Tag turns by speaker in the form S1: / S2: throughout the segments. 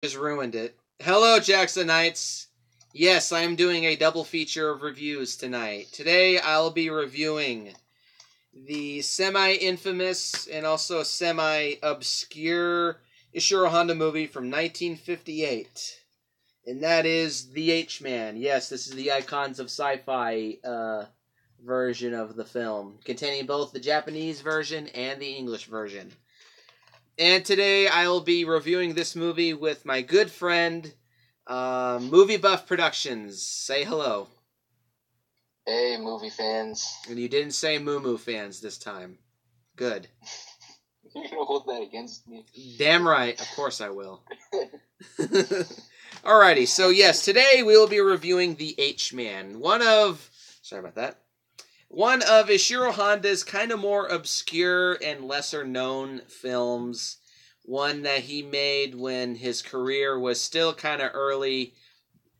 S1: Just ruined it. Hello, Jacksonites. Yes, I am doing a double feature of reviews tonight. Today, I'll be reviewing the semi-infamous and also semi-obscure Ishiro Honda movie from 1958. And that is The H-Man. Yes, this is the Icons of Sci-Fi version of the film, containing both the Japanese version and the English version. And today I will be reviewing this movie with my good friend, Movie Buff Productions. Say hello.
S2: Hey, movie fans.
S1: And you didn't say Moo Moo fans this time. Good.
S2: You're going to hold that against me.
S1: Damn right. Of course I will. Alrighty, so yes, today we will be reviewing The H-Man. One of Ishiro Honda's kind of more obscure and lesser known films. One that he made when his career was still kind of early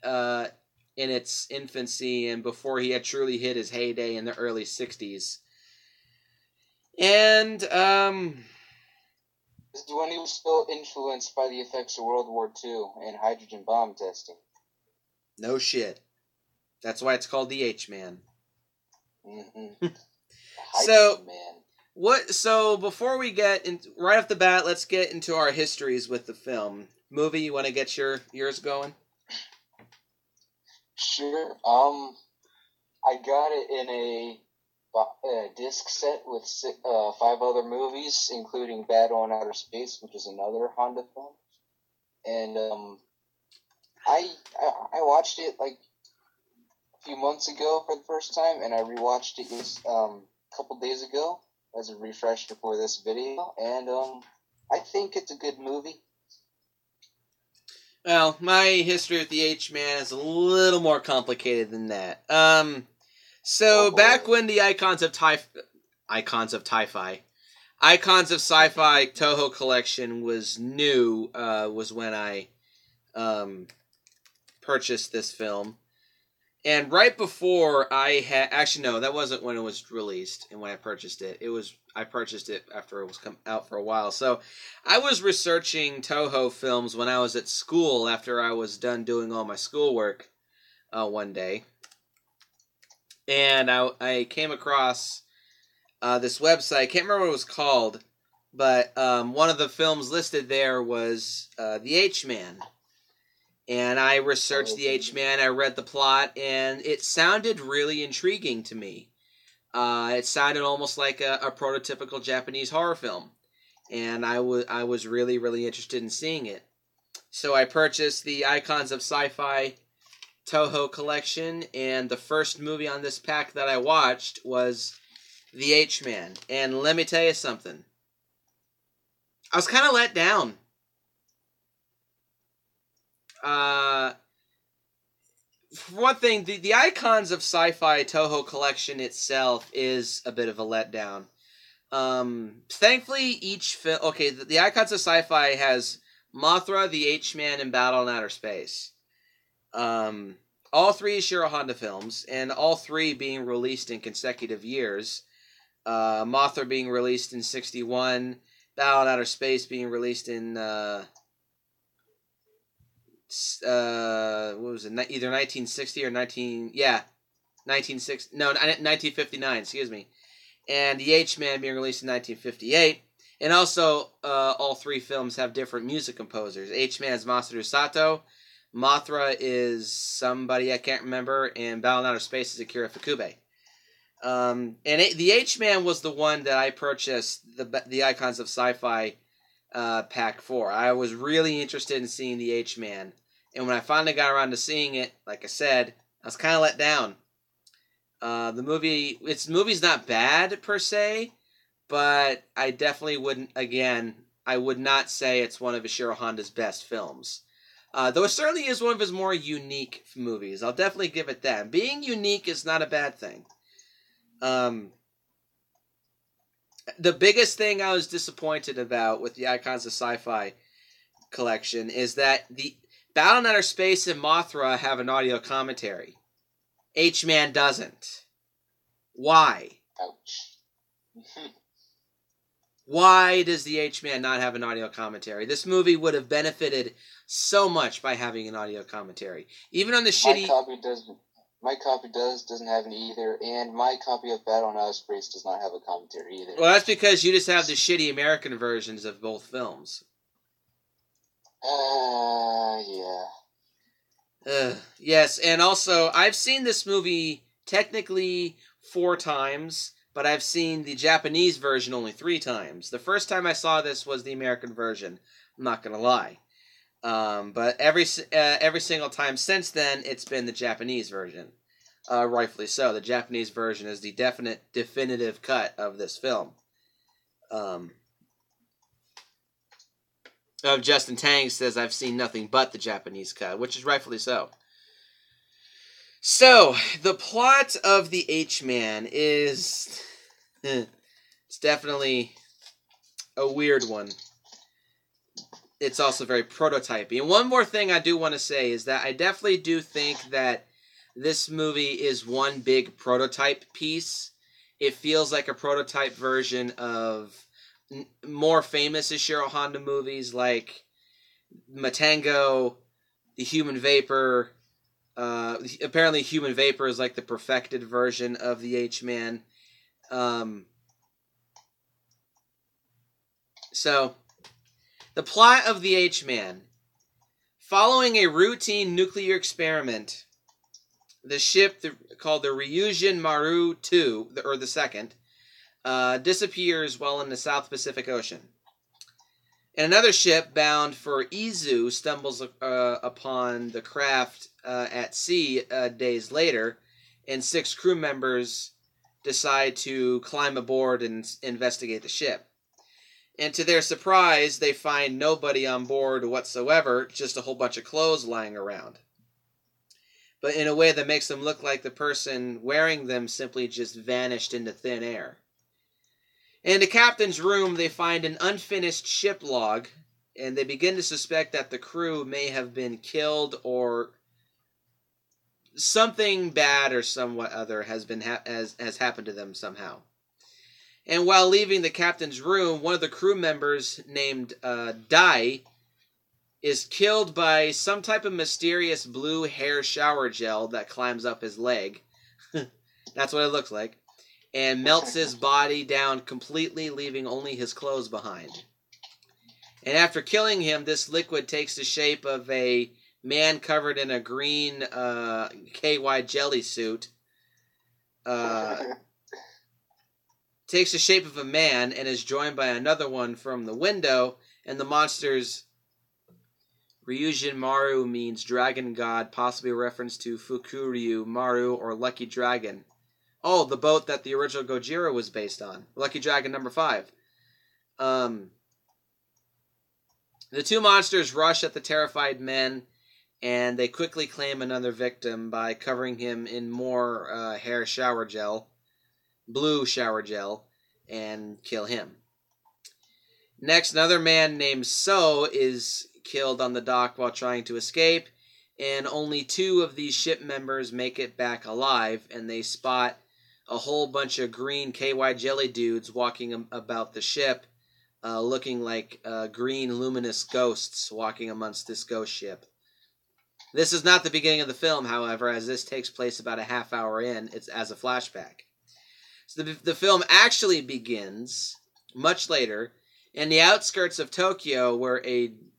S1: in its infancy and before he had truly hit his heyday in the early 60s. And,
S2: This is when he was still influenced by the effects of World War II and hydrogen bomb testing.
S1: No shit. That's why it's called The H-Man.
S2: Mm-hmm.
S1: So before we get in, right off the bat, let's get into our histories with the film. Movie, you want to get yours going?
S2: Sure. I got it in a disc set with 5 other movies, including Battle in Outer Space, which is another Honda film. And I watched it like a few months ago for the first time, and I rewatched it a couple days ago as a refresher for this video, and I think it's a good movie.
S1: Well, my history with the H-Man is a little more complicated than that. Back when the Icons of Sci-Fi Toho collection was new, was when I purchased this film. And right before I had... Actually, no, that wasn't when it was released and when I purchased it. I purchased it after it was come out for a while. So I was researching Toho films when I was at school after I was done doing all my schoolwork one day. And I came across this website. I can't remember what it was called, but one of the films listed there was The H-Man. And I researched The H-Man, I read the plot, and it sounded really intriguing to me. It sounded almost like a prototypical Japanese horror film. And I was really, really interested in seeing it. So I purchased the Icons of Sci-Fi Toho collection, and the first movie on this pack that I watched was The H-Man. And let me tell you something. I was kind of let down. For one thing, the Icons of Sci-Fi Toho collection itself is a bit of a letdown. Thankfully, each film... Okay, the Icons of Sci-Fi has Mothra, the H-Man, and Battle in Outer Space. All 3 Ishiro Honda films, and all 3 being released in consecutive years. Mothra being released in 1961, Battle in Outer Space being released in... what was it? Either 1960 or 1959. Excuse me. And The H-Man being released in 1958. And also, all 3 films have different music composers. H-Man is Masaru Sato. Mothra is somebody I can't remember, and Battle in Outer Space is Akira Fukube. The H-Man was the one that I purchased the Icons of Sci-Fi pack for. I was really interested in seeing the H-Man, and when I finally got around to seeing it, like I said, I was kind of let down. The movie's not bad per se, but I definitely wouldn't. Again, I would not say it's one of Ishiro Honda's best films. Though it certainly is one of his more unique movies. I'll definitely give it that. Being unique is not a bad thing. The biggest thing I was disappointed about with the Icons of Sci-Fi collection is that the Battle in Outer Space and Mothra have an audio commentary. H-Man doesn't. Why?
S2: Ouch.
S1: Why does the H-Man not have an audio commentary? This movie would have benefited so much by having an audio commentary. Even on the shitty...
S2: My copy doesn't have any either, and my copy of Battle on Outer Space does not have a commentary either.
S1: Well, that's because you just have the shitty American versions of both films.
S2: Yeah.
S1: Yes, and also, I've seen this movie technically 4 times, but I've seen the Japanese version only 3 times. The first time I saw this was the American version, I'm not gonna lie. But every single time since then, it's been the Japanese version. Rightfully so. The Japanese version is the definitive cut of this film. Justin Tang says, I've seen nothing but the Japanese cut, which is rightfully so. So, the plot of the H-Man is... it's definitely a weird one. It's also very prototypey. And one more thing I do want to say is that I definitely do think that this movie is one big prototype piece. It feels like a prototype version of more famous Ishiro Honda movies like Matango, The Human Vapor. Apparently Human Vapor is like the perfected version of the H-Man. So, the plot of the H-Man. Following a routine nuclear experiment, the ship called the Ryujin Maru II, or the second, disappears while in the South Pacific Ocean. And another ship bound for Izu stumbles upon the craft at sea days later, and 6 crew members decide to climb aboard and investigate the ship. And to their surprise, they find nobody on board whatsoever, just a whole bunch of clothes lying around. But in a way that makes them look like the person wearing them simply just vanished into thin air. In the captain's room, they find an unfinished ship log, and they begin to suspect that the crew may have been killed or something bad or somewhat other has happened to them somehow. And while leaving the captain's room, one of the crew members named Dai is killed by some type of mysterious blue hair shower gel that climbs up his leg. That's what it looks like. And melts his body down completely, leaving only his clothes behind. And after killing him, this liquid takes the shape of a man covered in a green KY jelly suit. Takes the shape of a man and is joined by another one from the window, and the monster's Ryujin Maru means dragon god, possibly a reference to Fukuryu Maru or Lucky Dragon. Oh, the boat that the original Gojira was based on. Lucky Dragon number 5. The 2 monsters rush at the terrified men, and they quickly claim another victim by covering him in more hair shower gel, blue shower gel, and kill him. Next, another man named So is killed on the dock while trying to escape, and only 2 of these ship members make it back alive, and they spot a whole bunch of green KY jelly dudes walking about the ship, looking like green luminous ghosts walking amongst this ghost ship. This is not the beginning of the film, however, as this takes place about a half hour in. It's as a flashback. So the film actually begins much later in the outskirts of Tokyo, where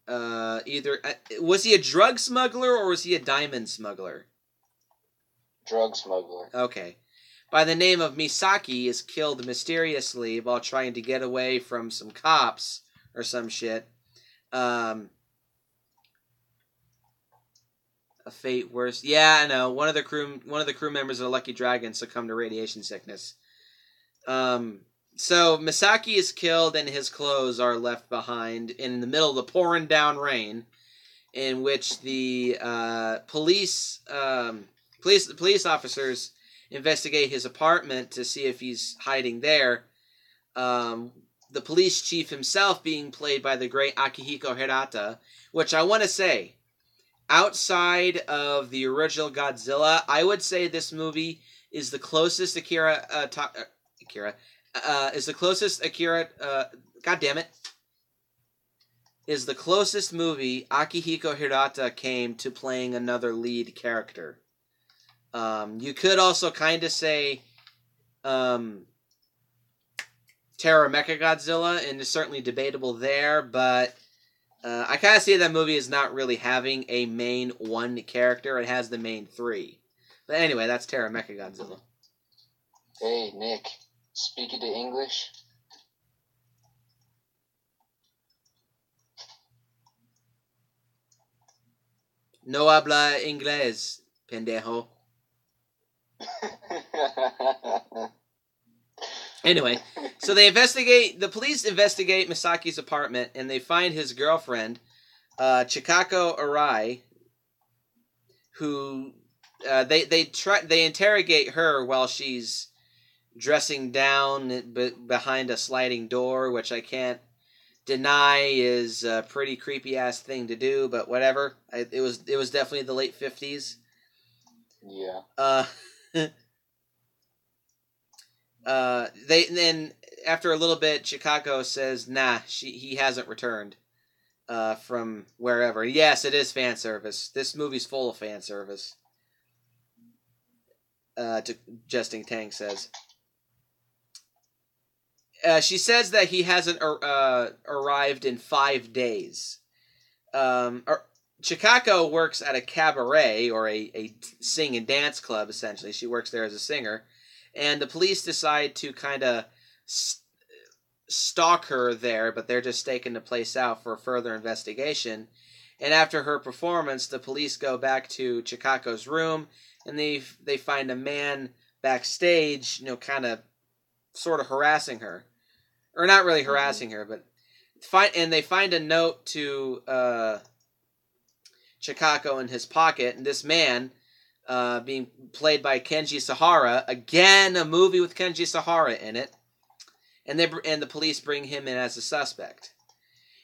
S1: was he a drug smuggler or was he a diamond smuggler?
S2: Drug smuggler.
S1: Okay. By the name of Misaki is killed mysteriously while trying to get away from some cops or some shit. A fate worse. Yeah, I know. One of the crew members of the Lucky Dragon succumbed to radiation sickness. So Misaki is killed and his clothes are left behind in the middle of the pouring down rain, in which the police officers investigate his apartment to see if he's hiding there. The police chief himself being played by the great Akihiko Hirata, which I want to say, outside of the original Godzilla, I would say this movie is the closest Akira, God damn it. is the closest movie Akihiko Hirata came to playing another lead character. You could also kind of say Terror Mechagodzilla, and it's certainly debatable there, but I kind of see that movie as not really having a main one character. It has the main three. But anyway, that's Terror Mechagodzilla.
S2: Hey, Nick. Speaking to English?
S1: No habla inglés, pendejo. Anyway, so the police investigate Misaki's apartment, and they find his girlfriend, Chikako Arai, who they interrogate her while she's dressing down behind a sliding door, which I can't deny is a pretty creepy ass thing to do, but whatever. It was definitely the late 50s.
S2: Yeah.
S1: They then after a little bit, Chicago says, "Nah, he hasn't returned from wherever." Yes, it is fan service. This movie's full of fan service. Jesting Tang says. She says that he hasn't arrived in 5 days. Chicago works at a cabaret, or a sing and dance club, essentially. She works there as a singer. And the police decide to kind of stalk her there, but they're just staking the place out for further investigation. And after her performance, the police go back to Chicago's room, and they find a man backstage, kind of sort of harassing her. Or not really harassing her, but they find a note to Chicago in his pocket, and this man, being played by Kenji Sahara, again a movie with Kenji Sahara in it, and the police bring him in as a suspect.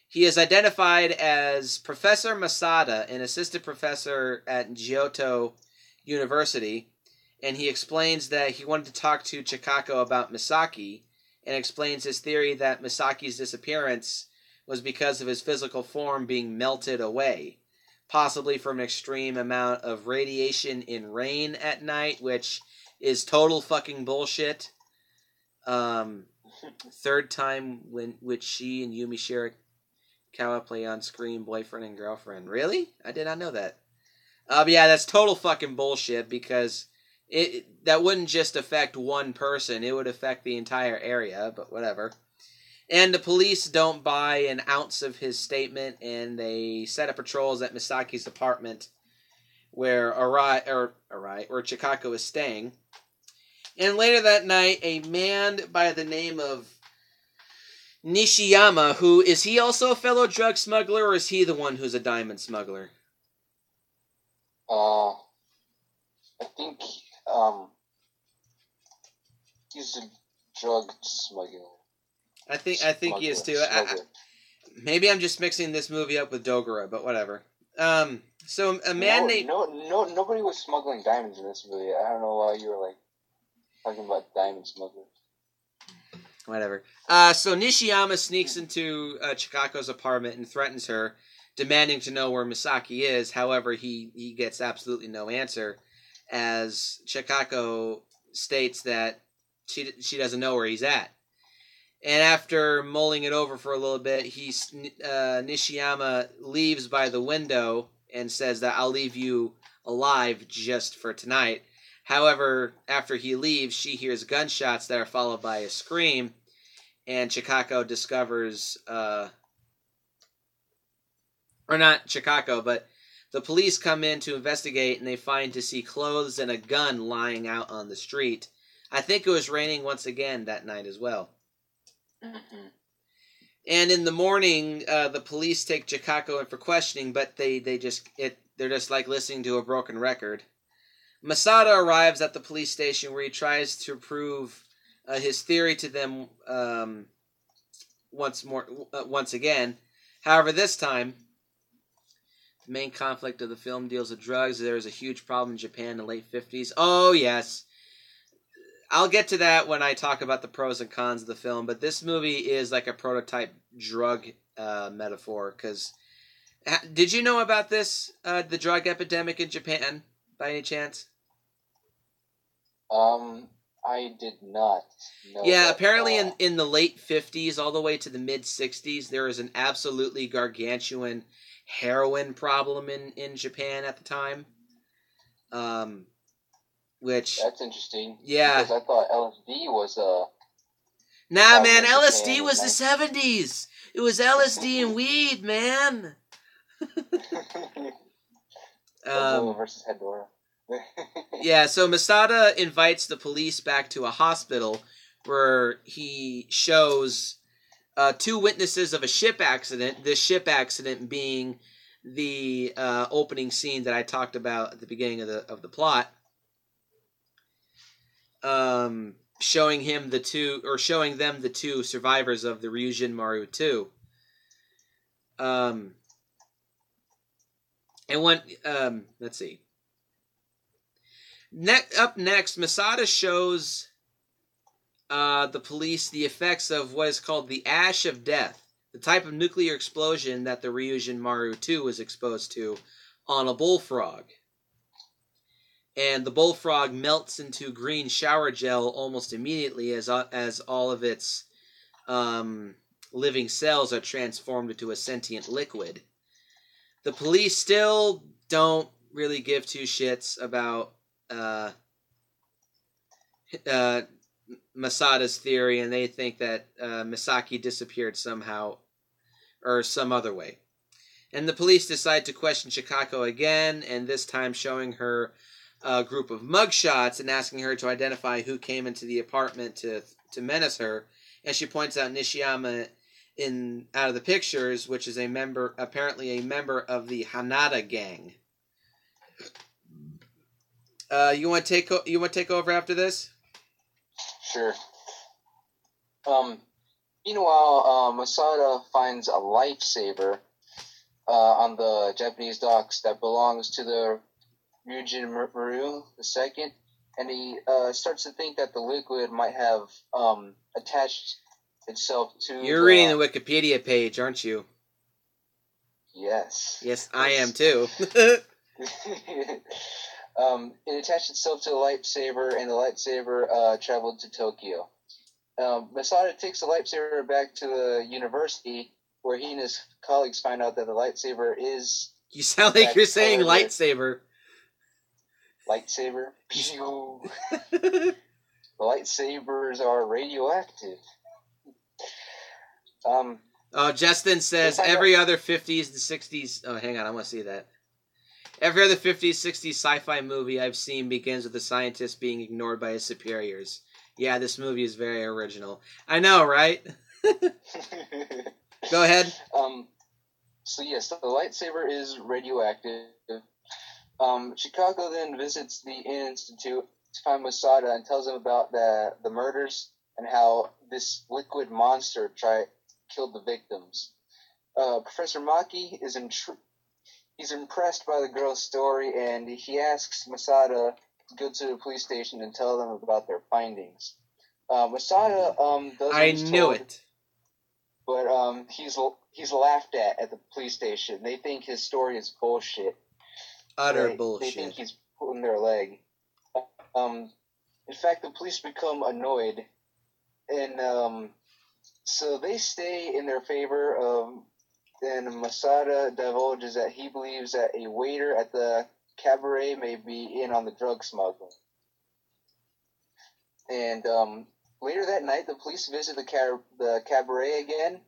S1: He is identified as Professor Masada, an assistant professor at Kyoto University, and he explains that he wanted to talk to Chicago about Misaki, and explains his theory that Misaki's disappearance was because of his physical form being melted away, possibly from an extreme amount of radiation in rain at night, which is total fucking bullshit. Third time which she and Yumi Shirakawa play on screen boyfriend and girlfriend. Really? I did not know that. Yeah, that's total fucking bullshit, because that wouldn't just affect one person, it would affect the entire area, but whatever. And the police don't buy an ounce of his statement, and they set up patrols at Misaki's apartment where Chikako is staying. And later that night, a man by the name of Nishiyama, who is he also a fellow drug smuggler, or is he the one who's a diamond smuggler?
S2: I think he's a drug smuggler.
S1: I think he is too. Maybe I'm just mixing this movie up with Dogura, but whatever. So a man named
S2: nobody was smuggling diamonds in this movie. I don't know why you were talking about diamond smugglers.
S1: Whatever. So Nishiyama sneaks into Chikako's apartment and threatens her, demanding to know where Misaki is. However, he gets absolutely no answer, as Chikako states that she doesn't know where he's at. And after mulling it over for a little bit, Nishiyama leaves by the window and says that I'll leave you alive just for tonight. However, after he leaves, she hears gunshots that are followed by a scream, and Chikako discovers, or not Chikako, but the police come in to investigate, and they find to see clothes and a gun lying out on the street. I think it was raining once again that night as well.
S2: Mm-hmm.
S1: And in the morning, the police take Chikako in for questioning, but they're just like listening to a broken record. Masada arrives at the police station, where he tries to prove his theory to them once again. However, this time, the main conflict of the film deals with drugs. There was a huge problem in Japan in the late 50s. Oh, yes. I'll get to that when I talk about the pros and cons of the film, but this movie is like a prototype drug metaphor. Because did you know about this, the drug epidemic in Japan, by any chance?
S2: I did not know
S1: Yeah,
S2: that.
S1: apparently in the late 50s all the way to the mid 60s, there was an absolutely gargantuan heroin problem in Japan at the time. Which...
S2: That's interesting.
S1: Yeah.
S2: Because I thought LSD was
S1: Nah, man,
S2: in
S1: LSD
S2: Japan
S1: was the 70s. It was LSD and weed, man.
S2: Godzilla versus Hedorah.
S1: Yeah, so Masada invites the police back to a hospital where he shows two witnesses of a ship accident. This ship accident being the opening scene that I talked about at the beginning of the plot. Showing them the two survivors of the Ryujin Maru 2. And when let's see. Up next, Masada shows the police the effects of what is called the ash of death, the type of nuclear explosion that the Ryujin Maru 2 was exposed to on a bullfrog. And the bullfrog melts into green shower gel almost immediately as all of its living cells are transformed into a sentient liquid. The police still don't really give two shits about Masada's theory, and they think that Misaki disappeared somehow or some other way. And the police decide to question Chikako again, and this time showing her a group of mugshots and asking her to identify who came into the apartment to menace her. And she points out Nishiyama out of the pictures, which is apparently a member of the Hanada gang. You want to take over after this?
S2: Sure. Meanwhile, Masada finds a lifesaver on the Japanese docks that belongs to the Ryujin Maru II, and he starts to think that the liquid might have attached itself to.
S1: You're reading the Wikipedia page, aren't you?
S2: Yes.
S1: Yes, I am too.
S2: It attached itself to the lightsaber, and the lightsaber traveled to Tokyo. Masada takes the lightsaber back to the university, where he and his colleagues find out that the lightsaber is...
S1: You sound like you're saying lightsaber.
S2: Lightsaber? The lightsabers are radioactive.
S1: Justin says every other 50s and 60s... Oh, hang on, I want to see that. Every other 50s, 60s sci-fi movie I've seen begins with the scientist being ignored by his superiors. Yeah, this movie is very original. I know, right? Go ahead.
S2: So yes, the lightsaber is radioactive. Chicago then visits the institute to find Masada and tells him about the murders and how this liquid monster killed the victims. Professor Maki is he's impressed by the girl's story, and he asks Masada to go to the police station and tell them about their findings. Masada does. I knew it. But he's laughed at the police station. They think his story is bullshit.
S1: Utter bullshit.
S2: They think he's pulling their leg. In fact, the police become annoyed, and so they stay in their favor. And Masada divulges that he believes that a waiter at the cabaret may be in on the drug smuggling. And later that night, the police visit the cabaret again,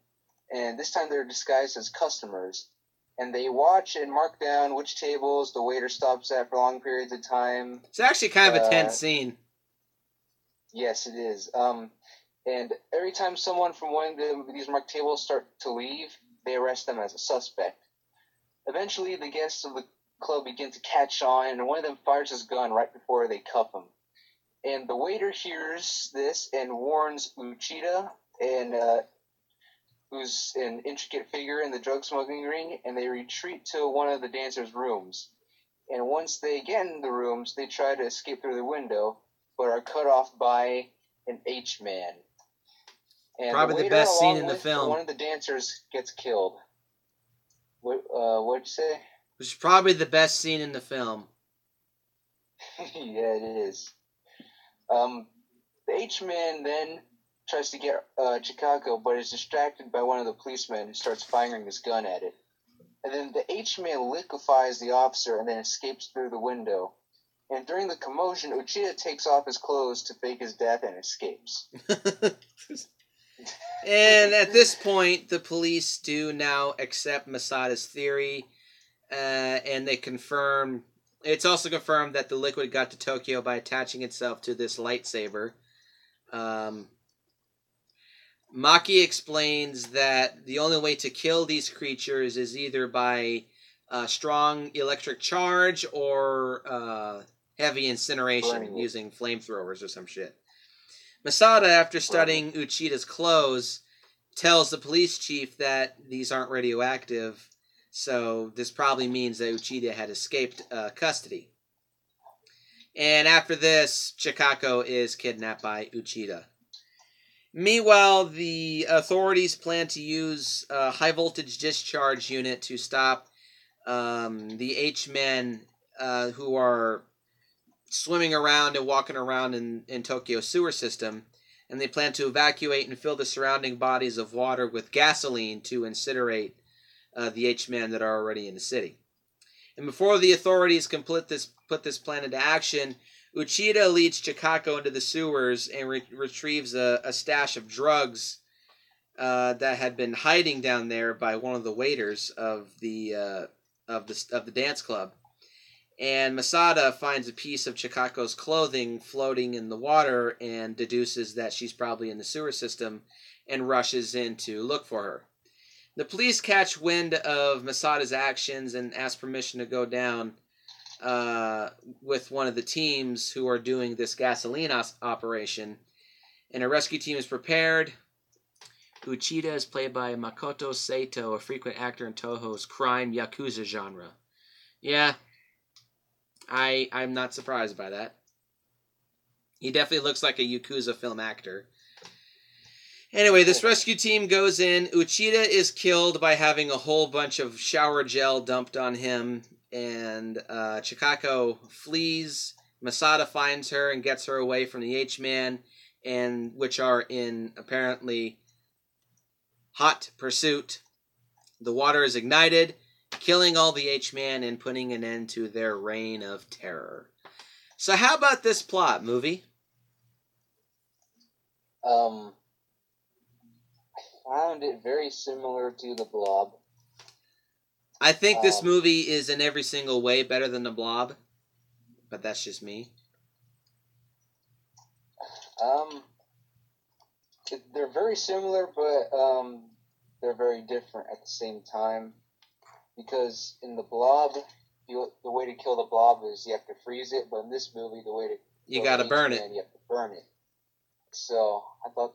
S2: and this time they're disguised as customers. And they watch and mark down which tables the waiter stops at for long periods of time.
S1: It's actually kind of a tense scene.
S2: Yes, it is. And every time someone from one of these marked tables start to leave, they arrest them as a suspect. Eventually, the guests of the club begin to catch on, and one of them fires his gun right before they cuff him. And the waiter hears this and warns Uchida, who's an intricate figure in the drug smuggling ring, and they retreat to one of the dancers' rooms. And once they get in the rooms, they try to escape through the window, but are cut off by an H-man. And
S1: Probably the best scene in the film.
S2: one of the dancers gets killed. What'd you say?
S1: Which is probably the best scene in the film.
S2: Yeah, it is. The H-Man then tries to get Chicago, but is distracted by one of the policemen who starts firing his gun at it. And then the H-Man liquefies the officer and then escapes through the window. And during the commotion, Uchida takes off his clothes to fake his death and escapes.
S1: And at this point, the police do now accept Masada's theory, and they confirm. It's also confirmed that the liquid got to Tokyo by attaching itself to this lightsaber. Maki explains that the only way to kill these creatures is either by strong electric charge or heavy incineration using flamethrowers or some shit. Masada, after studying Uchida's clothes, tells the police chief that these aren't radioactive, so this probably means that Uchida had escaped custody. And after this, Chikako is kidnapped by Uchida. Meanwhile, the authorities plan to use a high-voltage discharge unit to stop the H-men who are swimming around and walking around in Tokyo's sewer system, and they plan to evacuate and fill the surrounding bodies of water with gasoline to incinerate the H-men that are already in the city. And before the authorities can put this plan into action, Uchida leads Chikako into the sewers and retrieves a stash of drugs that had been hiding down there by one of the waiters of the dance club. And Masada finds a piece of Chikako's clothing floating in the water and deduces that she's probably in the sewer system and rushes in to look for her. The police catch wind of Masada's actions and ask permission to go down with one of the teams who are doing this gasoline operation. And a rescue team is prepared. Uchida is played by Makoto Sato, a frequent actor in Toho's crime Yakuza genre. Yeah, I'm not surprised by that. He definitely looks like a Yakuza film actor. Anyway, this rescue team goes in. Uchida is killed by having a whole bunch of shower gel dumped on him, and Chikako flees. Masada finds her and gets her away from the H-Man, and which are in apparently hot pursuit. The water is ignited, killing all the H-Man and putting an end to their reign of terror. So how about this plot, movie?
S2: I found it very similar to The Blob.
S1: I think this movie is in every single way better than The Blob, but that's just me.
S2: They're very similar, but they're very different at the same time. Because in The Blob, the way to kill the blob is you have to freeze it, but in this movie, the way to
S1: you gotta burn it.
S2: You have to burn it. So I thought,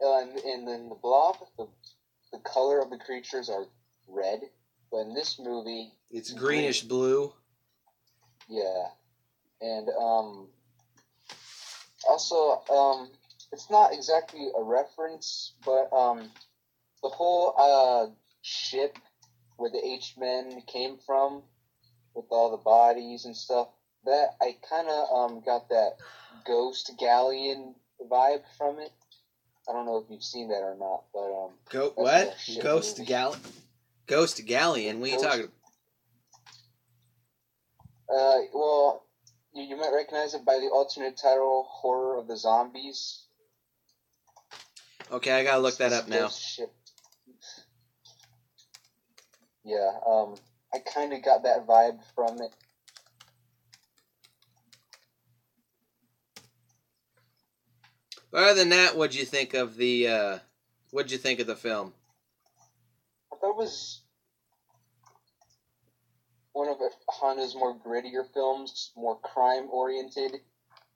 S2: and in The Blob, the color of the creatures are red, but in this movie,
S1: it's greenish blue.
S2: Yeah, and also it's not exactly a reference, but the whole ship where the H-Men came from, with all the bodies and stuff, that I kind of got that Ghost Galleon vibe from it. I don't know if you've seen that or not, but
S1: what? Ghost Galleon? Ghost Galleon? What are you talking
S2: about? Well, you might recognize it by the alternate title, Horror of the Zombies.
S1: Okay, I gotta look that up now.
S2: Ship. Yeah, I kind of got that vibe from it.
S1: But other than that, what'd you think of the film?
S2: I thought it was one of Honda's more grittier films, more crime-oriented.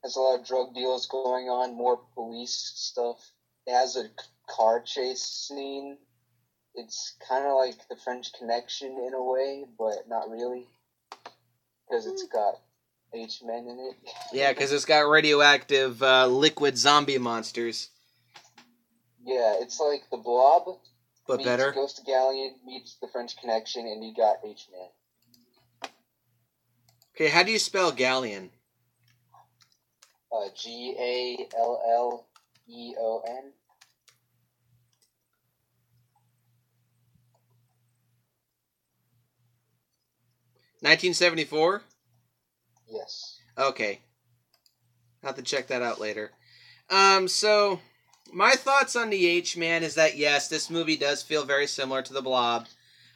S2: Has a lot of drug deals going on, more police stuff. It has a car chase scene. It's kind of like The French Connection in a way, but not really. Because it's got H-Men in it.
S1: Yeah, because it's got radioactive liquid zombie monsters.
S2: Yeah, it's like the Blob
S1: But
S2: meets
S1: better?
S2: Ghost Galleon meets the French Connection, and you got H-Man.
S1: Okay, how do you spell Galleon?
S2: Galleon.
S1: 1974?
S2: Yes.
S1: Okay. I'll have to check that out later. So my thoughts on the H-Man is that yes, this movie does feel very similar to the Blob.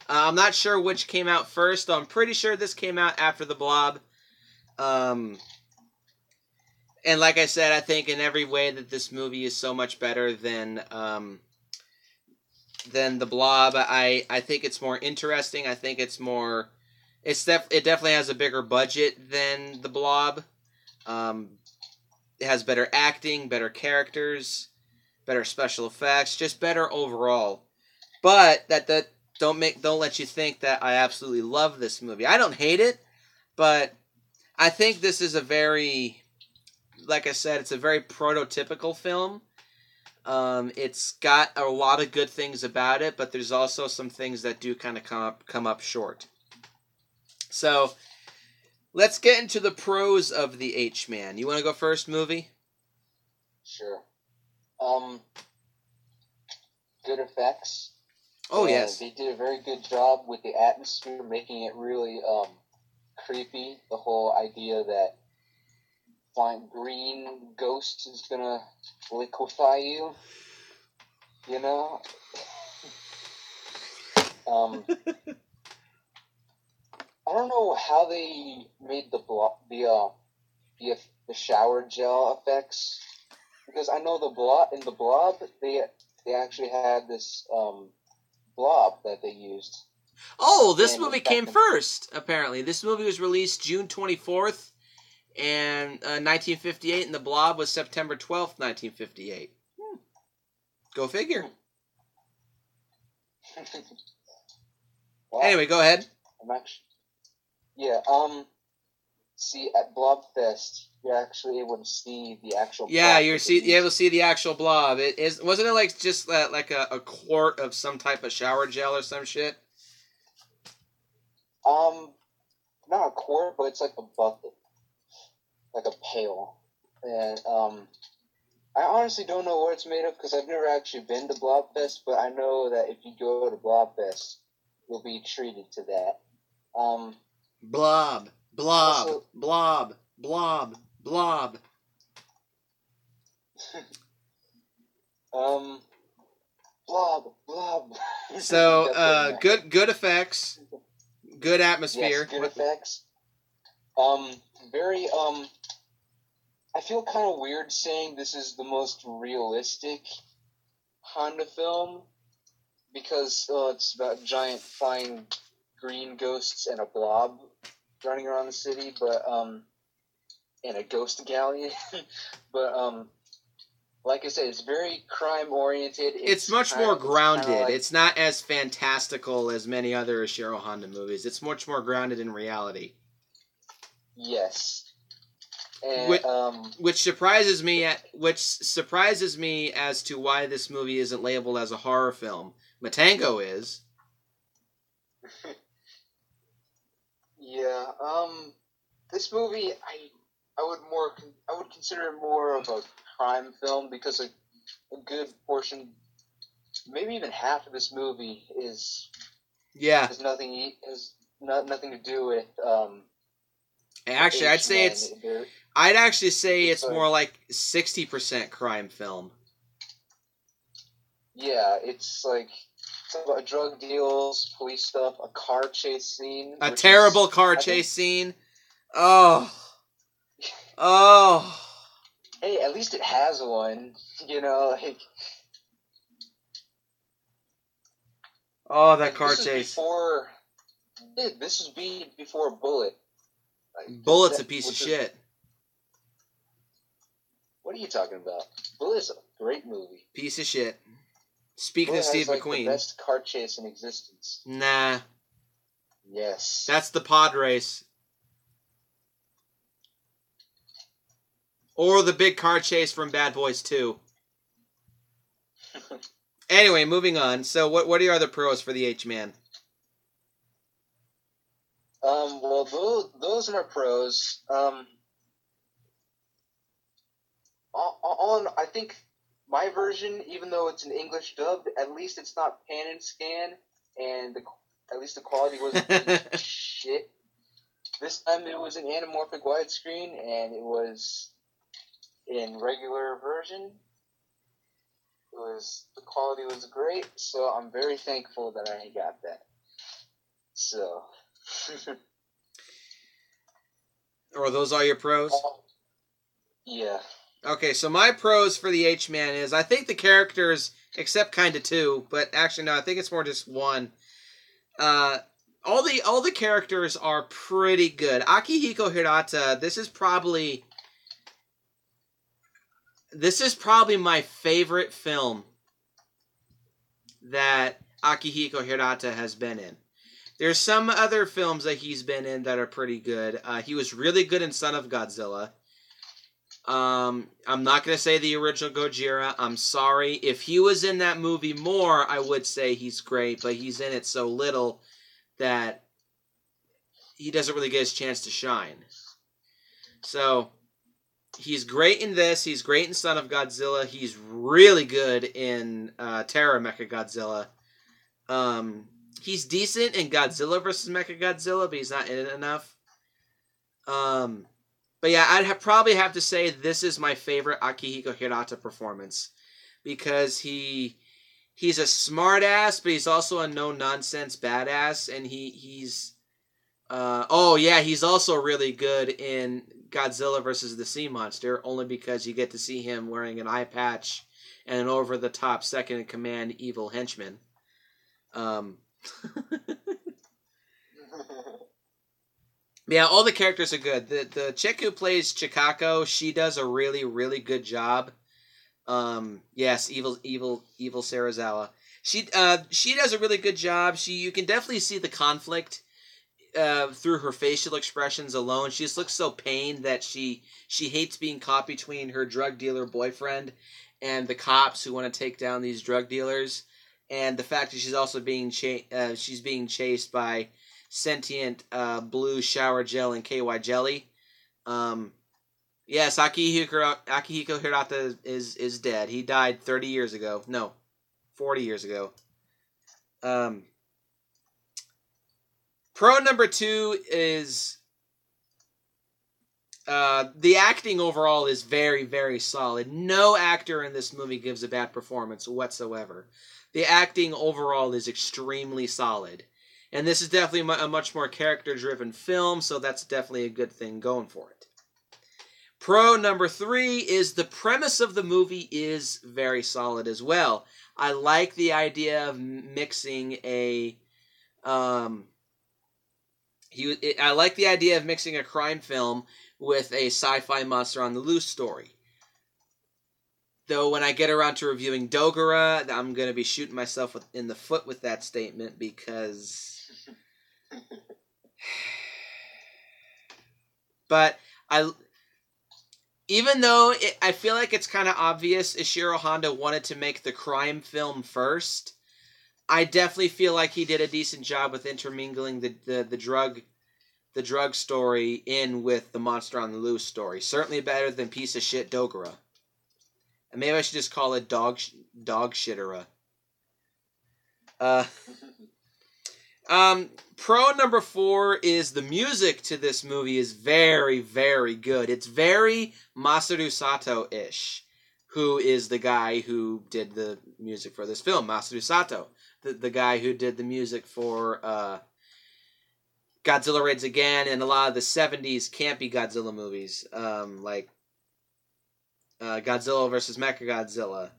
S1: I'm not sure which came out first, though I'm pretty sure this came out after the Blob. And like I said, I think in every way that this movie is so much better than the Blob. I think it's more interesting. I think it's more. It definitely has a bigger budget than the Blob. It has better acting, better characters, better special effects, just better overall. But that don't let you think that I absolutely love this movie. I don't hate it, but I think this is a very, like I said, it's a very prototypical film. It's got a lot of good things about it, but there's also some things that do kind of come up short. So let's get into the pros of the H-Man. You want to go first, movie?
S2: Sure. Good effects.
S1: Oh, yes.
S2: They did a very good job with the atmosphere, making it really creepy. The whole idea that flying green ghost is gonna liquefy you. You know. I don't know how they made the shower gel effects, because I know the blob they actually had this blob that they used.
S1: Oh, this movie came first, apparently. This movie was released June 24th, and 1958, and the Blob was September 12th, 1958. Go figure.
S2: Well,
S1: anyway, go ahead.
S2: See, at Blobfest, you're actually able to see the actual.
S1: Yeah, you're able to see the actual Blob. Wasn't it like just like a quart of some type of shower gel or some shit?
S2: Not a quart, but it's like a bucket, like a pail, and I honestly don't know what it's made of because I've never actually been to Blobfest, but I know that if you go to Blobfest, you'll be treated to that.
S1: Blob, blob,
S2: also,
S1: blob, blob, blob.
S2: blob.
S1: So, good effects, good atmosphere.
S2: Yes, good effects. Very I feel kind of weird saying this is the most realistic Honda film because it's about giant flying green ghosts and a blob running around the city, but and a ghost galleon. But like I said, it's very crime oriented.
S1: It's much more grounded. It's not as fantastical as many other Ishiro Honda movies. It's much more grounded in reality.
S2: Yes. And,
S1: which surprises me as to why this movie isn't labeled as a horror film. Matango is.
S2: Yeah. This movie, I would consider it more of a crime film because a good portion, maybe even half of this movie has nothing to do with
S1: Actually, I'd actually say it's more like 60% crime film.
S2: Yeah, it's like about drug deals, police stuff, a car chase scene.
S1: A terrible car chase scene. Oh. Oh.
S2: Hey, at least it has one. You know, like.
S1: Oh, that car chase.
S2: This was before Bullet.
S1: Bullet's a piece of shit.
S2: What are you talking about? Bullet's a great movie.
S1: Piece of shit. Speaking of Steve McQueen.
S2: The best car chase in existence.
S1: Nah.
S2: Yes.
S1: That's the pod race. Or the big car chase from Bad Boys 2. Anyway, moving on. So, what are your other pros for the H-Man?
S2: Well, those are my pros. I think my version, even though it's an English dub, at least it's not pan and scan, and at least the quality wasn't shit. This time it was an anamorphic widescreen, and it was in regular version. The quality was great, so I'm very thankful that I got that. So,
S1: Or those are your pros?
S2: Yeah.
S1: Okay, so my pros for the H-Man is I think the characters, except kind of two, but actually no, I think it's more just one. All the characters are pretty good. Akihiko Hirata, this is probably my favorite film that Akihiko Hirata has been in. There's some other films that he's been in that are pretty good. He was really good in Son of Godzilla. I'm not going to say the original Gojira. I'm sorry. If he was in that movie more, I would say he's great, but he's in it so little that he doesn't really get his chance to shine. So, he's great in this. He's great in Son of Godzilla. He's really good in Terror Mechagodzilla. He's decent in Godzilla vs. Mechagodzilla, but he's not in it enough. But yeah, I'd probably have to say this is my favorite Akihiko Hirata performance. Because he's a smartass, but he's also a no-nonsense badass. And he's also really good in Godzilla vs. the Sea Monster. Only because you get to see him wearing an eye patch and an over-the-top second-in-command evil henchman. Yeah, all the characters are good. The chick who plays Chikako, she does a really, really good job. Yes, evil Sarazawa. She does a really good job. You can definitely see the conflict through her facial expressions alone. She just looks so pained that she hates being caught between her drug dealer boyfriend and the cops who want to take down these drug dealers, and the fact that she's also being chased by sentient blue shower gel and KY jelly. Yes, Akihiko Hirata is dead. He died 30 years ago. No, 40 years ago. Pro number 2 is the acting overall is very, very solid. No actor in this movie gives a bad performance whatsoever. The acting overall is extremely solid. And this is definitely a much more character-driven film, so that's definitely a good thing going for it. Pro number 3 is the premise of the movie is very solid as well. I like the idea of mixing a crime film with a sci-fi monster on the loose story. Though when I get around to reviewing Dogora, I'm going to be shooting myself in the foot with that statement because... But even though I feel like it's kind of obvious Ishiro Honda wanted to make the crime film first, I definitely feel like he did a decent job with intermingling the drug story in with the monster on the loose story. Certainly better than piece of shit Dogora. And maybe I should just call it dog shittera. Pro number 4 is the music to this movie is very, very good. It's very Masaru Sato-ish, who is the guy who did the music for this film. Masaru Sato, the guy who did the music for Godzilla Raids Again and a lot of the 70s campy Godzilla movies, like Godzilla vs. Mechagodzilla,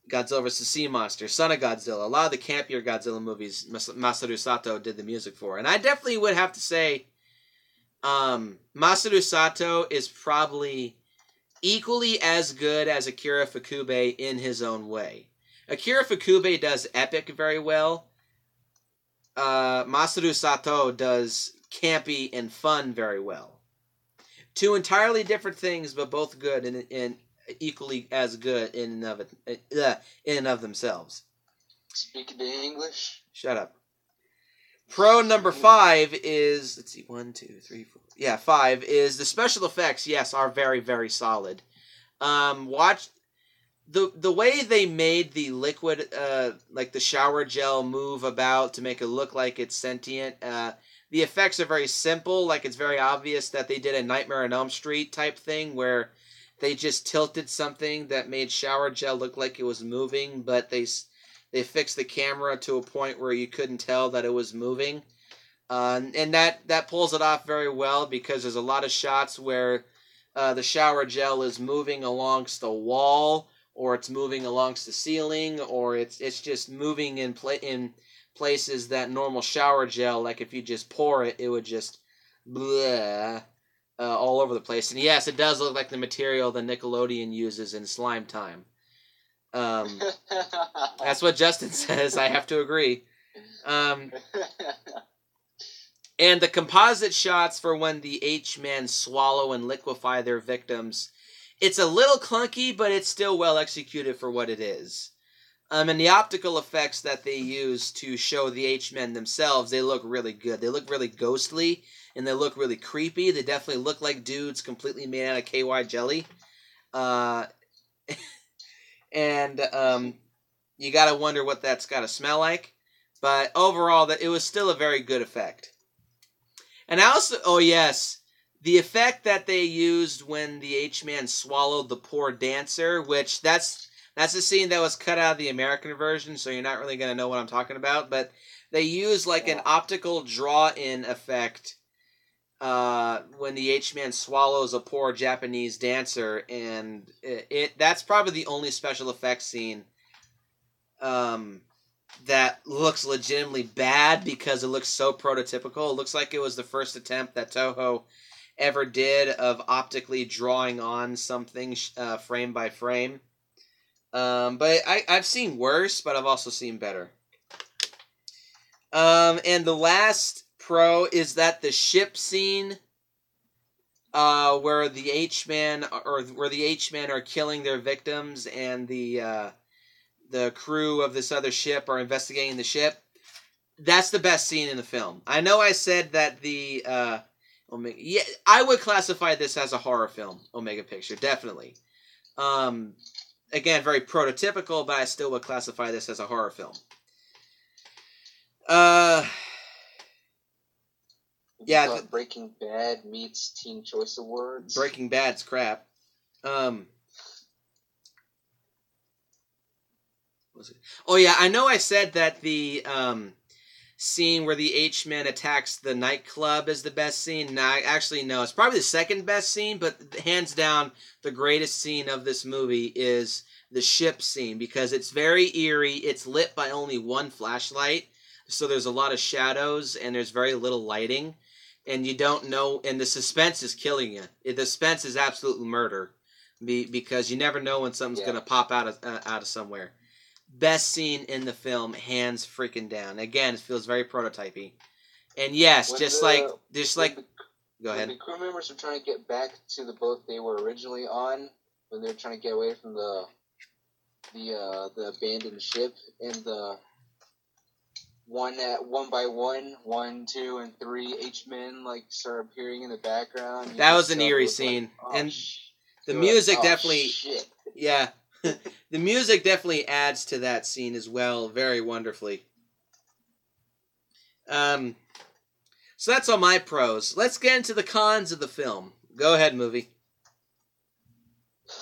S1: Godzilla vs. Sea Monster, Son of Godzilla. A lot of the campier Godzilla movies Masaru Sato did the music for. And I definitely would have to say Masaru Sato is probably equally as good as Akira Fukube in his own way. Akira Fukube does epic very well. Masaru Sato does campy and fun very well. Two entirely different things, but both good. And equally as good in and of themselves.
S2: Speaking the English.
S1: Shut up. Pro number 5 is, let's see, 1, 2, 3, 4. Yeah, 5 is the special effects. Yes, are very, very solid. Watch the way they made the liquid, like the shower gel, move about to make it look like it's sentient. The effects are very simple. Like, it's very obvious that they did a Nightmare on Elm Street type thing where they just tilted something that made shower gel look like it was moving, but they fixed the camera to a point where you couldn't tell that it was moving. And that pulls it off very well because there's a lot of shots where the shower gel is moving alongst the wall, or it's moving alongst the ceiling, or it's just moving in places that normal shower gel, like if you just pour it, it would just bleh, all over the place. And yes, it does look like the material that Nickelodeon uses in Slime Time. That's what Justin says. I have to agree. And the composite shots for when the H-Men swallow and liquefy their victims, it's a little clunky, but it's still well executed for what it is. And the optical effects that they use to show the H-Men themselves, they look really good. They look really ghostly, and they look really creepy. They definitely look like dudes completely made out of KY jelly. And you gotta wonder what that's gotta smell like. But overall, it was still a very good effect. And I also, oh yes, the effect that they used when the H-Man swallowed the poor dancer, which that's a scene that was cut out of the American version, so you're not really gonna know what I'm talking about. But they use like an optical draw-in effect when the H-Man swallows a poor Japanese dancer, and that's probably the only special effects scene that looks legitimately bad because it looks so prototypical. It looks like it was the first attempt that Toho ever did of optically drawing on something frame by frame. But I've seen worse, but I've also seen better. And the last pro is that the ship scene where the H-Men are killing their victims and the crew of this other ship are investigating the ship. That's the best scene in the film. I know I said that the Omega, yeah, I would classify this as a horror film, Omega Picture, definitely. Again, very prototypical, but I still would classify this as a horror film. Yeah,
S2: Breaking Bad meets Teen Choice Awards.
S1: Breaking Bad's crap. Oh yeah, I know I said that the scene where the H-Men attacks the nightclub is the best scene. No, actually, no. It's probably the second best scene, but hands down, the greatest scene of this movie is the ship scene because it's very eerie. It's lit by only one flashlight, so there's a lot of shadows and there's very little lighting. And you don't know, and the suspense is killing you. The suspense is absolute murder because you never know when something's going to pop out of somewhere. Best scene in the film, hands freaking down. Again, it feels very prototypey. And yes, go ahead.
S2: When the crew members were trying to get back to the boat they were originally on, when they were trying to get away from the abandoned ship, and the one by one, 1, 2, and 3 H-men start appearing in the background.
S1: That was an eerie scene, and the music definitely, yeah, the music definitely adds to that scene as well, very wonderfully. So that's all my pros. Let's get into the cons of the film. Go ahead, movie.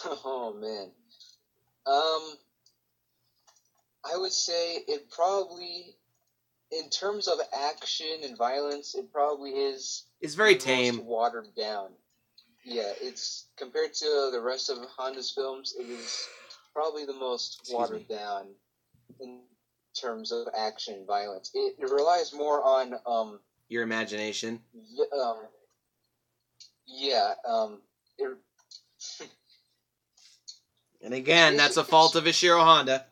S2: Oh man, I would say it probably, in terms of action and violence, it probably is.
S1: It's very tame.
S2: Most watered down. Yeah, it's compared to the rest of Honda's films, it is probably the most watered down in terms of action and violence. It relies more on
S1: your imagination. And again, that's a fault of Ishiro Honda.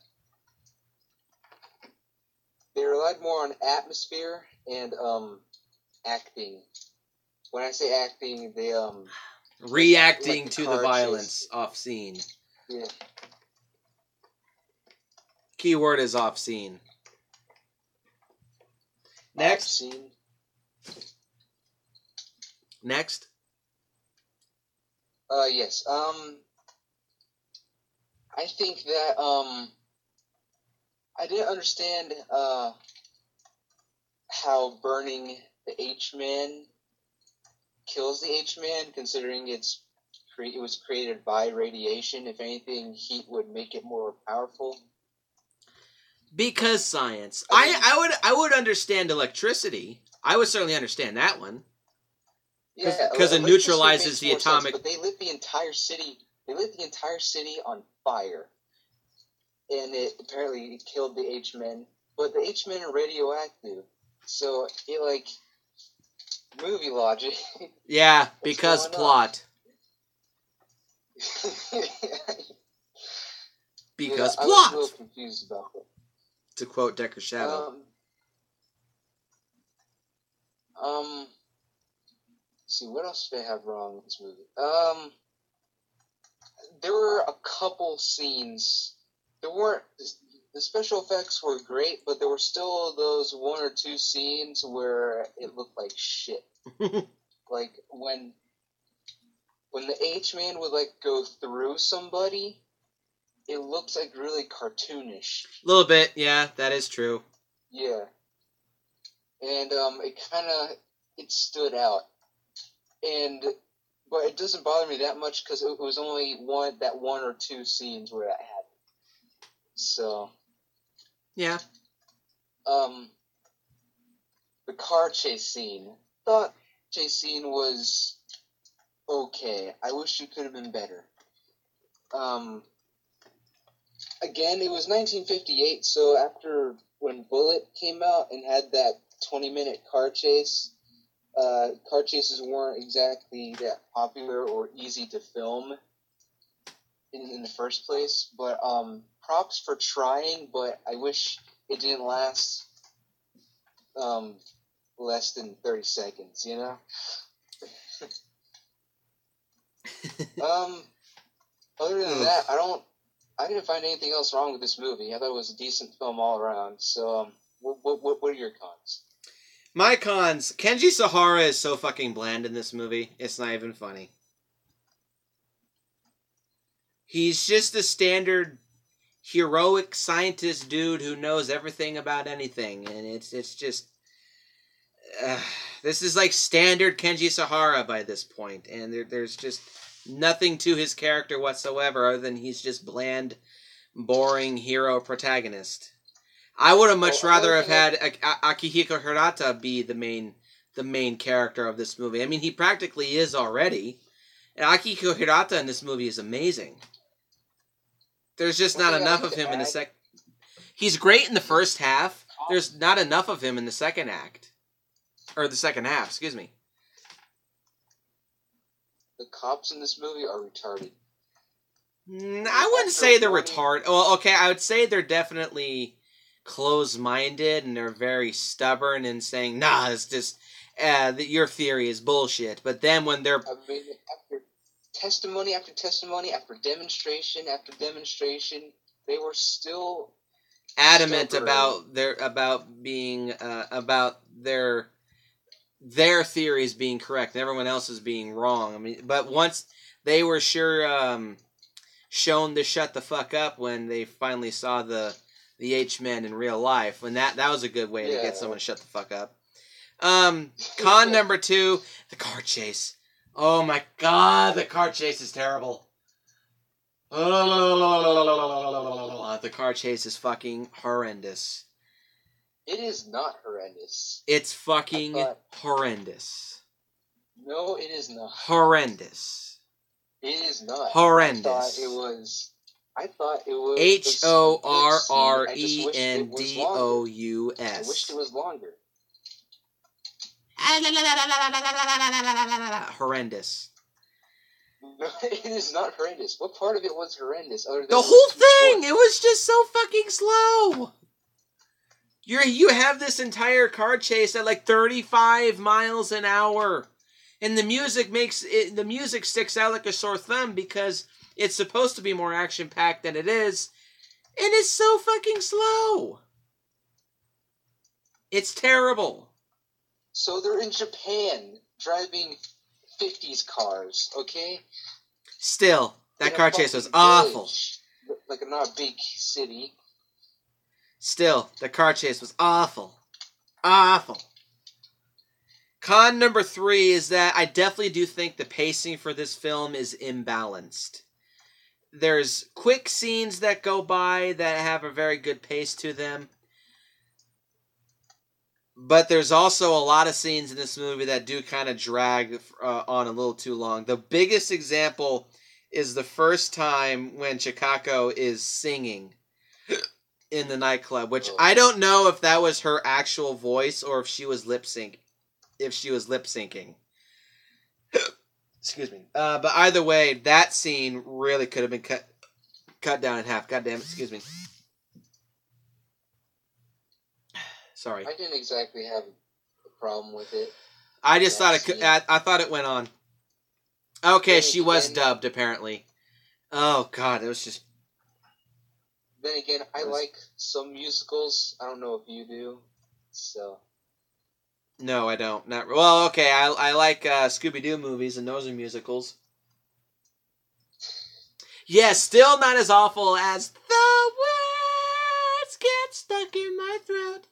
S2: They relied more on atmosphere and acting. When I say acting, they
S1: reacting to the violence off scene.
S2: Yeah.
S1: Keyword is off scene. Next.
S2: Off scene.
S1: Next.
S2: Yes. I think that I didn't understand how burning the H-Man kills the H-Man, considering it was created by radiation. If anything, heat would make it more powerful.
S1: Because science. I would understand electricity. I would certainly understand that one. Because it neutralizes the atomic.
S2: But they lit the entire city. They lit the entire city on fire, and it apparently killed the H-Men. But the H-Men are radioactive, so it movie logic.
S1: Yeah, because plot. Because plot. I was a
S2: little confused about that.
S1: To quote Decker Shadow.
S2: See, what else did I have wrong with this movie? There were a couple scenes. The special effects were great, but there were still those one or two scenes where it looked like shit. Like when the H-Man would go through somebody, it looks really cartoonish.
S1: A little bit, yeah, that is true.
S2: Yeah. And it stood out. But it doesn't bother me that much because it was only one or two scenes where that happened. So.
S1: Yeah.
S2: The car chase scene. Thought chase scene was okay. I wish it could have been better. Again, it was 1958, so after when Bullet came out and had that 20-minute car chase, car chases weren't exactly that popular or easy to film in the first place. But props for trying, but I wish it didn't last less than 30 seconds, you know? Other than that, I didn't find anything else wrong with this movie. I thought it was a decent film all around. So, what are your cons?
S1: My cons, Kenji Sahara is so fucking bland in this movie. It's not even funny. He's just a standard heroic scientist dude who knows everything about anything, and it's just this is like standard Kenji Sahara by this point, and there's just nothing to his character whatsoever other than he's just bland, boring hero protagonist. I would have much rather have had Akihiko Hirata be the main character of this movie. I mean, he practically is already. And Akihiko Hirata in this movie is amazing. There's just not enough of him in the second. He's great in the first half. There's not enough of him in the second act. Or the second half, excuse me.
S2: The cops in this movie are retarded.
S1: I wouldn't say they're retarded. Well, okay, I would say they're definitely close-minded, and they're very stubborn in saying, nah, it's just, your theory is bullshit. But then when they're...
S2: I mean, after testimony after testimony, after demonstration after demonstration, they were still
S1: adamant
S2: stubborn.
S1: about their theories being correct and everyone else is being wrong. I mean, but once they were shown to shut the fuck up when they finally saw the H-Men in real life, when that was a good way to get someone to shut the fuck up. Con number 2, the car chase. Oh my god, the car chase is terrible. The car chase is fucking horrendous.
S2: It is not horrendous.
S1: It's fucking horrendous.
S2: No, it is not.
S1: Horrendous.
S2: It is not.
S1: Horrendous.
S2: I thought it was
S1: HORRENDOUS.
S2: I wished it was longer.
S1: Horrendous.
S2: No, it is not horrendous. What part of it was horrendous? Other than
S1: the whole thing! It was just so fucking slow! You have this entire car chase at 35 miles an hour. And the music sticks out like a sore thumb because it's supposed to be more action-packed than it is, and it's so fucking slow. It's terrible.
S2: So they're in Japan driving 50s cars, okay?
S1: Still, that car chase was awful.
S2: Like not a big city.
S1: Still, the car chase was awful. Awful. Con number 3 is that I definitely do think the pacing for this film is imbalanced. There's quick scenes that go by that have a very good pace to them. But there's also a lot of scenes in this movie that do kind of drag on a little too long. The biggest example is the first time when Chicago is singing in the nightclub, which I don't know if that was her actual voice or if she was lip syncing. Excuse me. But either way, that scene really could have been cut down in half. God damn it. Excuse me. Sorry.
S2: I didn't exactly have a problem with it.
S1: I just thought I thought it went on. Okay, she was dubbed apparently. Oh God, it was just.
S2: Then again, I like some musicals. I don't know if you do. So.
S1: No, I don't. Not well. Okay, I like Scooby-Doo movies, and those are musicals. Yeah, still not as awful as the words get stuck in my throat.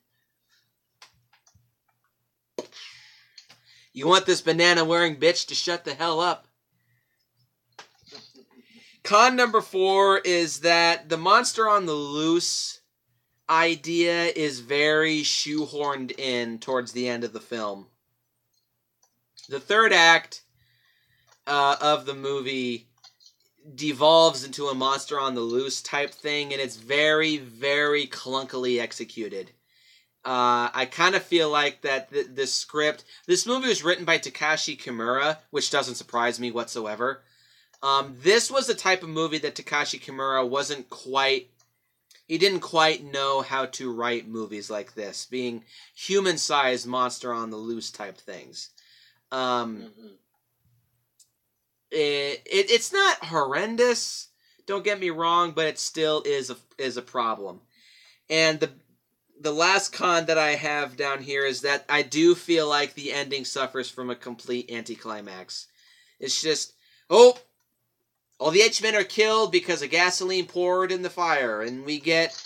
S1: You want this banana-wearing bitch to shut the hell up. Con number 4 is that the monster on the loose idea is very shoehorned in towards the end of the film. The third act of the movie devolves into a monster on the loose type thing, and it's very, very clunkily executed. I kind of feel like that the script... This movie was written by Takashi Kimura, which doesn't surprise me whatsoever. This was the type of movie that Takashi Kimura wasn't quite... He didn't quite know how to write movies like this, being human-sized monster on the loose type things. It's not horrendous, don't get me wrong, but it still is a problem. And the last con that I have down here is that I do feel like the ending suffers from a complete anticlimax. It's just, all the H-men are killed because of gasoline poured in the fire, and we get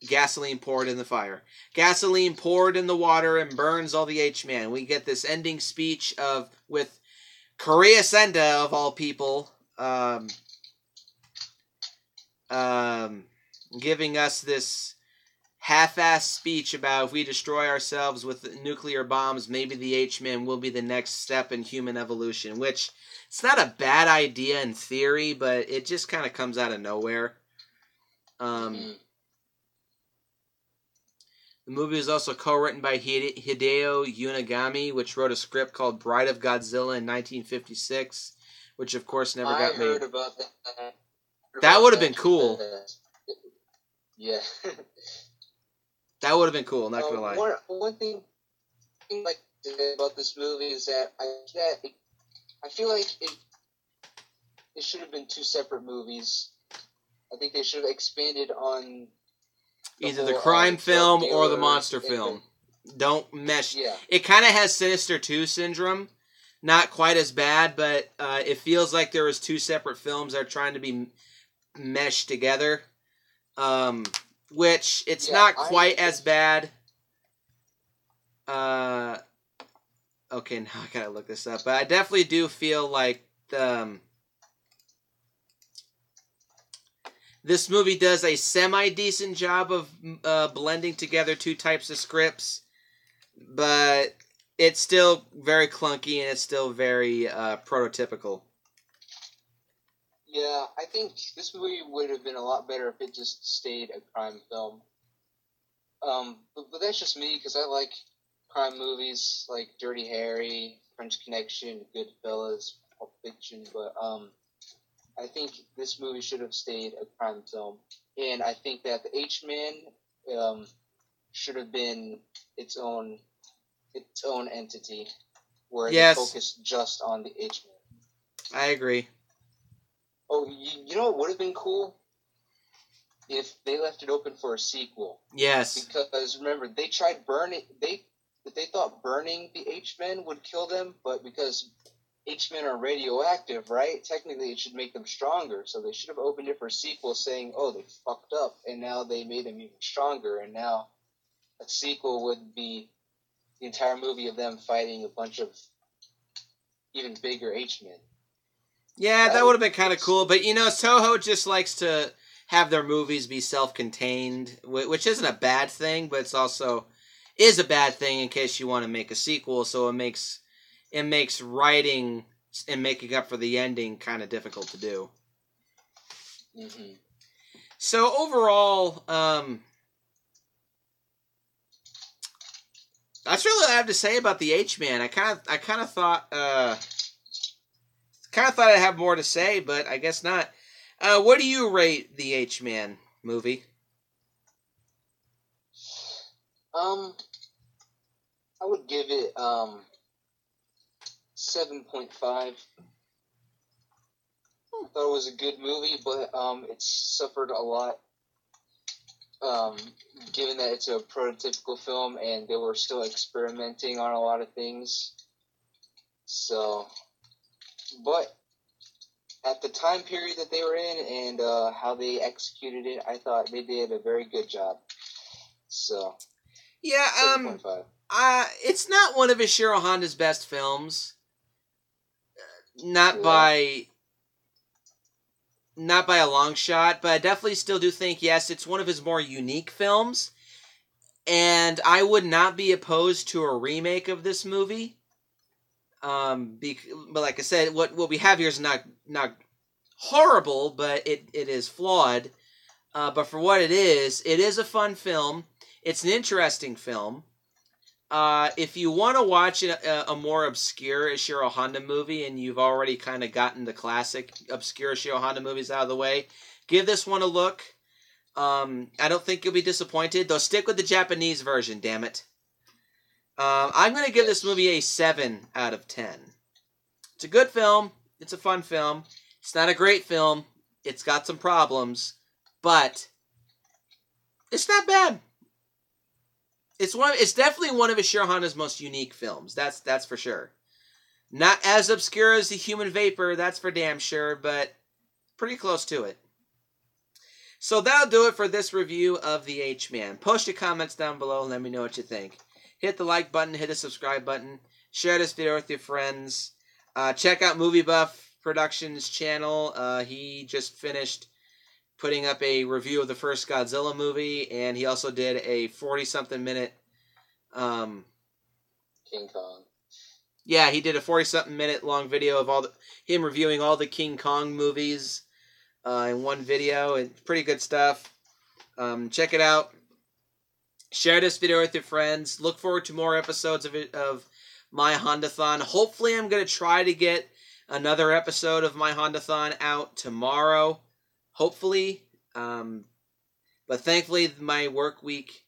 S1: gasoline poured in the fire. Gasoline poured in the water and burns all the H-men. We get this ending speech with Korea Senda, of all people, giving us this half-assed speech about if we destroy ourselves with nuclear bombs, maybe the H-men will be the next step in human evolution, which it's not a bad idea in theory, but it just kind of comes out of nowhere. The movie was also co-written by Hideo Unagami, which wrote a script called Bride of Godzilla in 1956, which of course never got made. I heard about that. That would have been cool.
S2: Yeah.
S1: That would have been cool, not gonna lie.
S2: One thing I like about this movie is that I feel like it should have been 2 separate movies. I think they should have expanded on
S1: either the crime film or the monster film. Don't mesh. Yeah. It kind of has Sinister 2 syndrome. Not quite as bad, but it feels like there was 2 separate films that are trying to be meshed together. Which, it's not quite as bad. Okay, now I gotta look this up. But I definitely do feel like this movie does a semi-decent job of blending together 2 types of scripts. But it's still very clunky and it's still very prototypical.
S2: Yeah, I think this movie would have been a lot better if it just stayed a crime film. But that's just me, because I like crime movies like Dirty Harry, French Connection, Goodfellas, Pulp Fiction, but I think this movie should have stayed a crime film. And I think that the H-Man should have been its own entity. where they
S1: Yes,
S2: focus just on the H-Man.
S1: I agree.
S2: Oh, you know what would have been cool? If they left it open for a sequel.
S1: Yes.
S2: Because remember, they tried burning. They thought burning the H-Men would kill them, but because H-Men are radioactive, right? Technically, it should make them stronger. So they should have opened it for a sequel, saying, "Oh, they fucked up, and now they made them even stronger." And now a sequel would be the entire movie of them fighting a bunch of even bigger H-Men.
S1: Yeah, that would have been kind of cool. But, you know, Toho just likes to have their movies be self-contained, which isn't a bad thing, but it's also is a bad thing in case you want to make a sequel. So it makes writing and making up for the ending kind of difficult to do.
S2: Mm-hmm.
S1: So overall, that's really what I have to say about the H-Man. I kind of thought I'd have more to say, but I guess not. What do you rate the H-Man movie?
S2: I would give it 7.5. I thought it was a good movie, but it suffered a lot. Given that it's a prototypical film and they were still experimenting on a lot of things. So, but at the time period that they were in and how they executed it, I thought they did a very good job. So,
S1: yeah,
S2: 7.5.
S1: It's not one of Ishiro Honda's best films. Not by a long shot, but I definitely still do think, yes, it's one of his more unique films. And I would not be opposed to a remake of this movie. But like I said, what we have here is not horrible, but it is flawed. But for what it is a fun film. It's an interesting film. If you want to watch a more obscure Ishiro Honda movie and you've already kind of gotten the classic obscure Ishiro Honda movies out of the way, give this one a look. I don't think you'll be disappointed. Though stick with the Japanese version, damn it. I'm going to give this movie a 7 out of 10. It's a good film. It's a fun film. It's not a great film. It's got some problems. But it's not bad. It's definitely one of Ishiro Honda's most unique films. That's for sure. Not as obscure as The Human Vapor, that's for damn sure, but pretty close to it. So that'll do it for this review of The H-Man. Post your comments down below and let me know what you think. Hit the like button, hit the subscribe button, share this video with your friends. Check out Movie Buff Productions channel. He just finished putting up a review of the first Godzilla movie, and he also did a 40-something minute
S2: King Kong.
S1: Yeah, he did a 40-something minute long video of him reviewing all the King Kong movies in one video, and pretty good stuff. Check it out. Share this video with your friends. Look forward to more episodes of My Hondathon. Hopefully, I'm going to try to get another episode of My Hondathon out tomorrow. Hopefully. But thankfully, my work week...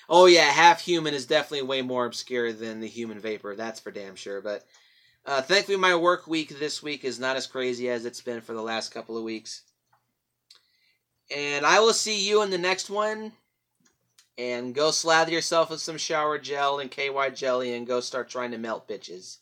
S1: Oh, yeah, Half Human is definitely way more obscure than The Human Vapor. That's for damn sure. But thankfully, my work week this week is not as crazy as it's been for the last couple of weeks. And I will see you in the next one. And go slather yourself with some shower gel and KY jelly and go start trying to melt bitches.